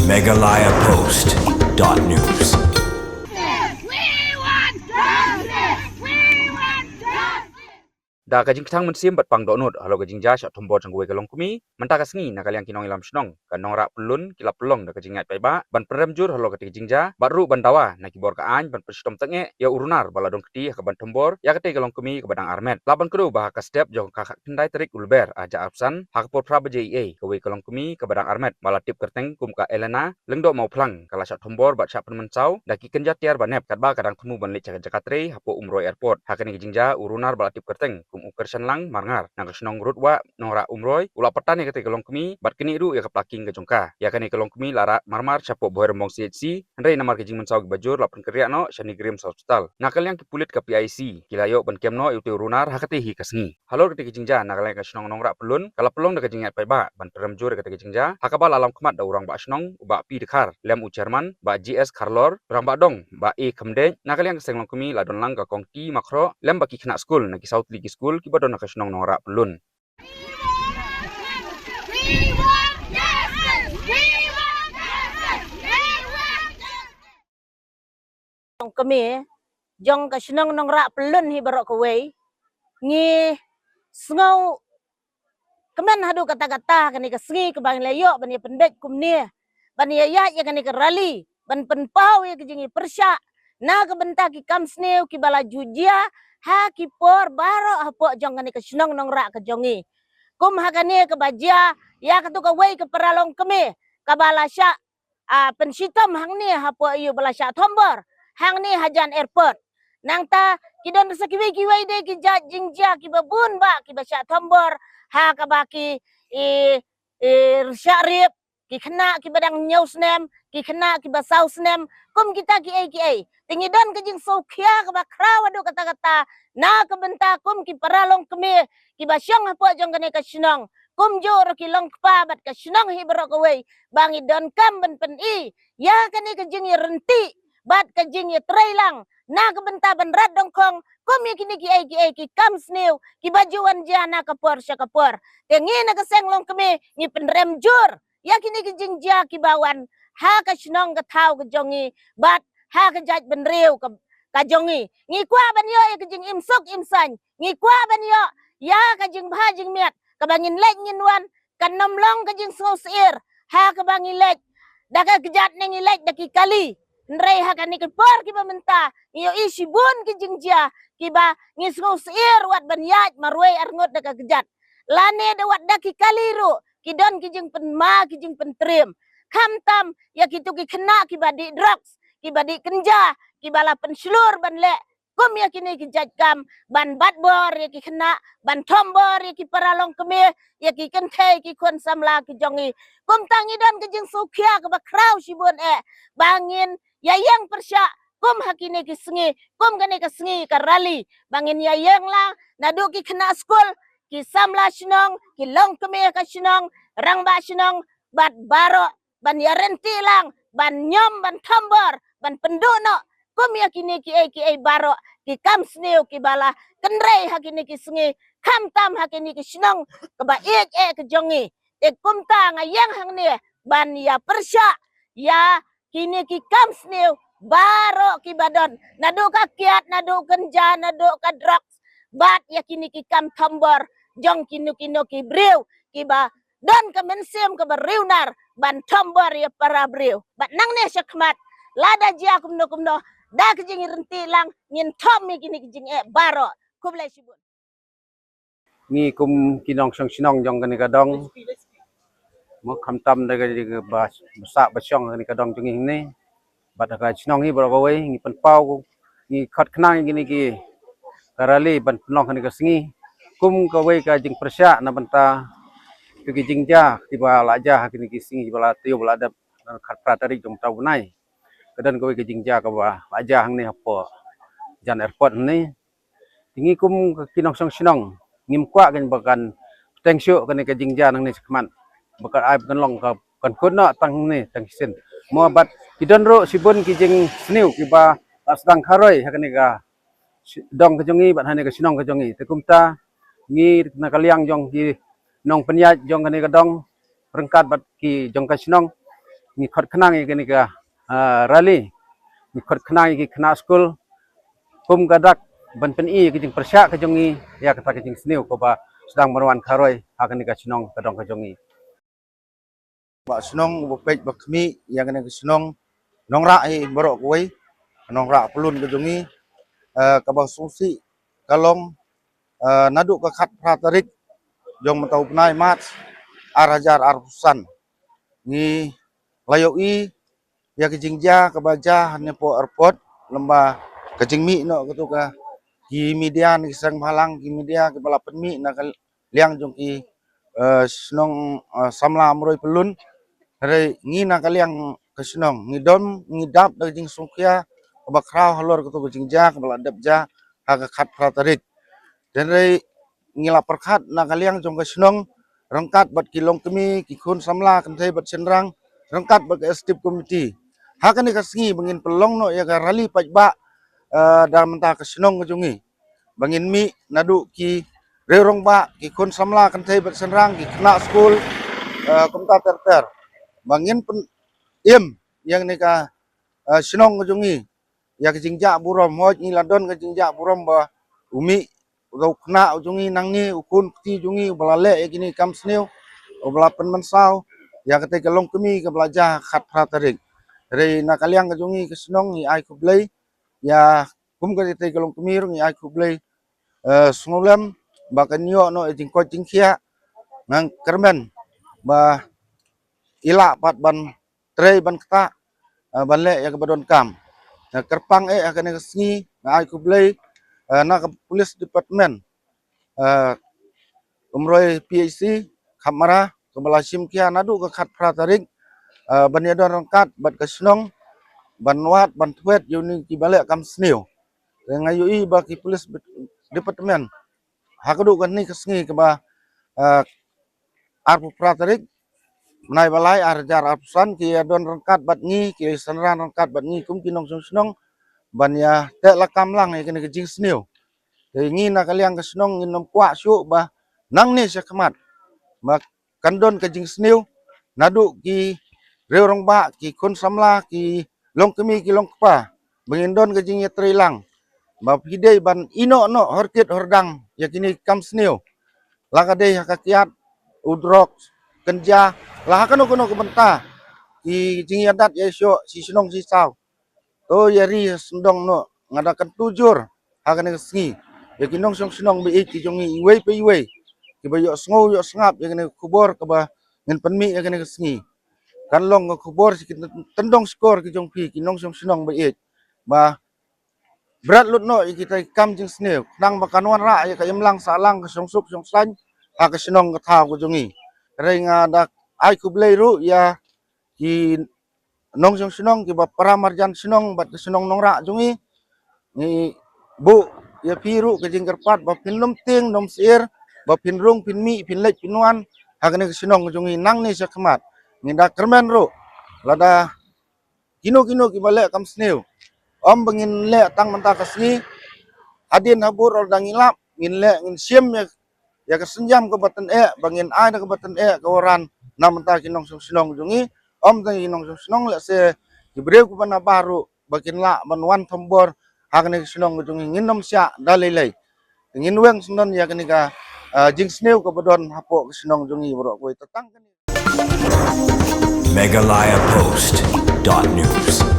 megalayapost.news. Da kajing ketang mensim bat pang donut halo kajing ja syak tombor jangwe kalong kumi menta kasngi na kaliang kinong ilam snong kan nong rak pelun kilap pelong da kajing ngat paiba ban perem jur halo kajing ja baru ban dawa na kibor ka an ban perstom tenge ya urunar baladong keti ka ban tombor ya kete kalong kumi ka badang armet laban kru bah ka step jong ka kendai terik ulber aja absan hak por pra bje ka we kalong kumi ka badang armet balatip kerteng kum ka elena lengdo mau plang kala syak tombor bat syak penmencau da ki kenja tiar banep katba kadang temu ban le jakatre hapo umroi airport hakani kajing ja urunar balatip kerteng ukersan lang marngar nang kesnong rut wa nora umroi ula petan ya kete kelong kemi bat kini ru ya keplaking ke jongka ya kani kelong kemi lara marmar chapo boher mong CHC andrei namar kejing mensau bajur lapan kerja no shani grim hospital nakal yang kipulit ke PIC kilayo ban kemno itu runar hakate hi kasngi halo kete kejing ja nakal yang kesnong nongra pelun kala pelong de kejing at paiba ban perem jur kete kejing ja hakabal alam kemat da urang ba snong ba pi dekar lem u Jerman ba GS Karlor urang ba dong ba e kemde nakal yang kesenglong kemi ladon lang ka kongti makro lem ba ki kena school na ki South League School kibadon nakasnong nora pelun. Kami jong kasnong nora pelun hi barok kawai ngi sngau kemen hadu kata-kata kani kasngi ke bang layo bani pendek kumni bani ya kani ke rally ban penpau ya kejingi persya na ke bentak ki kamsneu ki bala jujia ha kipor baro hapo jong kani kasnong nongra ke jongi kum hakani ke bajia ya katu ka wei ke peralong kemi kabalasya pensitom hangni hapo ayu balasya tombor hangni hajan airport nangta kidon sakiwi kiwai de ki jingja ki babun ba ki basya tombor ha kabaki syarif ki kena ki badang nyausnem ki kena ki basau snem kum kita ki ai tingidon ke jing sokia ke bakra wadu kata-kata na ke benta kum ki paralong kemi ki basyang hapo jong kene ka sinong kum jor ki long kpa bat ka sinong hi bro kawai bangi don kam ben pen i ya kene ke jing renti bat ke jing trailang na ke benta ben rad dongkong kum ya kini ki ai ki kam sneu ki bajuan jana kapor syakapor tengi na ke senglong kemi ni penrem jur ya kini ke jing ja ki bawan ha ka sinong ka thau ke jongi bat ha ka jaj ben reu ka jongi ngi kwa ban yo ke jing imsok imsan ngi kwa ban yo ya ka jing bha jing miat ka bangin lek ngin wan kan nomlong ka jing so sir ha ka bangin lek da ka gejat nengi lek da ki kali nrei ha ka ni ke por ki bamenta yo isi bun ki jing ja ki ba ngi so sir wat ban yaj marwei arngot da ka gejat lane da wat da ki kali ru ki don ki jing pen ma ki jing pen trim kam tam ya kitu ki kena ki badi drugs ki badi kenja ki bala penslur ban le kum ya kini ki jajkam ban batbor ya ki kena ban tombor ya ki paralong kemi ya ki kente ki kon samla ki jongi kum tangi dan ki jing sukia ke bakrau sibun bangin ya yang persya kum hakini ki sengi kum kani ke sengi ka rally bangin ya yang la nadu ki kena school ki samla sinong ki long kemi ka sinong rang ba sinong bat baro ban ya renti lang ban nyom ban tombor ban pendono kum ya kini ki ai baro ki kam sneu ki bala kendrei hakini ki sengi kam tam hakini ki sinong ke ba ke jongi kum ta ngayang hang ni ban ya persya ya kini ki kam sneu baro ki badon nadu ka kiat nadu kenja nadu ka drugs bat ya kini ki kam tombor jong kinu ki brew ki ba don ka mensim ka bariunar ban tombor ya para brew bat nang ne syakmat lada jia kumno da kejing renti lang ngin tom mi kini kejing baro kublai sibun ngi kum kinong song sinong jong kani kadong mo khamtam daga jiga bas basa basyong kani kadong jungi ni bat ka sinong hi bro kawai ngi penpau ngi khat khnang gini ki karali ban penong kani kasingi kum kawai ka jing persya na banta ki jing ja ki bala ja kini ki singi bala tiyo bala da khat pratari jong tau nai kedan kawai ke jingja ka ba aja hang ni hapo jan airport ni tingi kum kinong song sinong ngim kwa kan bakan tengsyo kan ke jingja nang ni sekman bakan ai kan long ka kan kuna tang ni tangsin mo bat kidon ro sibun ki jing sniu ki ba asdang kharoi ha kan ga dong ke jongi bat hane ke sinong ke jongi te kumta ngi na kaliang jong ki nong penyat jong kan ke dong rengkat bat ki jong ka sinong ngikut kenang ini ke rally ngikut kenang ini kena school kum gadak ban pen i kijing persyak kejongi ya kata kijing sniu ko ba sedang meruan karoi akan nika sinong kedong kejongi ba senong bo pej ba kmi yang kena senong nong ra hi borok koi nong ra pelun ke jongi ka ba sungsi kalong naduk ka khat pratarik jong mentau penai mat arajar arpusan ni layo i ya kijingja ka baja hanya po airport lembah kejing mi no ketu ka ki media ni sang halang ki media ke bala penmi na liang jong ki senong samla mroi pelun re ngina kaliang kesenong ngidom ngidap da jing sungkia ba kraw halor ketu jing ja bala dap ja ha ka khat pratarik dan re ngila perkhat na kaliang jong kesenong rangkat bat kilong kemi ki khun samla kan thai bat senrang rangkat bat stip committee ha kan ka sngi bangin pelong no ya ka rally pajba dalam mentah kesenong kejongi bangin mi nadu ki rerong ba ki khun samla kan thai bat senrang ki kena school komta terter bangin pen yang ni ka senong kejongi ya ke jingja burom hoj ni ladon ke jingja burom ba umi gau kena ujungi nang ni ukun ti jungi belale gini kam sneu obla pen mensau ya kete kelong kemi ke belajar khat pratarik re na kaliang ke jungi ke senong ni ai kublai ya kum ke kete kelong kemi ni ai kublai sungolem ba kanyo no jingko jingkhia nang kermen ba ila pat ban tre ban kta ban le ya ke badon kam kerpang akan ke sngi na ai kublai na police department umroi PhD kamara kembala simkia nadu ke khat pratarik banyadon rangkat bat kesenong banwat bantuet yuni ki balik kam sneu ngayui ba ki police department hakadu kan ni kesngi ke ba arpu pratarik menai balai arjar arpusan ki adon rangkat bat ngi ki sanran rangkat bat ngi kum kinong senong ban ya te lakam lang ya kene kejing sneu ngi na kaliang kesenong nginom kwa syu bah nang ni syakmat ba kandon kejing sneu nadu ki reurong ba ki kun samla ki long kemi ki long kpa bengindon kejing ya trilang ba pidei ban ino no horkit hordang ya kini kam sneu lakade hakakiat udrok kenja lah kanu kuno kebenta ki jing yadat ya syo si senong si saw to yari sendong no ngadakan tujur hakan ngi ya kinong senong bi ki jongi iwei pe iwei ki bayo sngo yo sngap ya kene kubor ka ba ngen penmi ya kene sngi kan long kubor si tendong skor ki jong pi kinong senong bi ba berat lut no kita kam jing sneu nang bakanwan ra ya kayem lang salang ke songsuk songsan ha ke senong ka thaw ko jongi renga dak ai kublai ru ya ki nong senong ki ba paramarjan senong bat senong nongra jongi ni bu ya piru ke jing kerpat ba pinlum ting nom sir ba pinrung pinmi pinlek pinwan hakane kesenong jongi nang ni sakmat nginda kermen ro lada kino ki balik kam sneu om bengin le tang mentah kesni adin habur or dangilap ngin le ngin sim ya kesenjam ke batan bangin ai ke batan ke oran na mentah kinong senong jongi om tang kinong senong le se dibreu ku bana baru bakin la manwan tombor hakane senong jongi nginom sya dalilai ngin weng senon ya kene ka jing sneu ko bodon hapo senong jongi bro ko tetang Megalayapost.news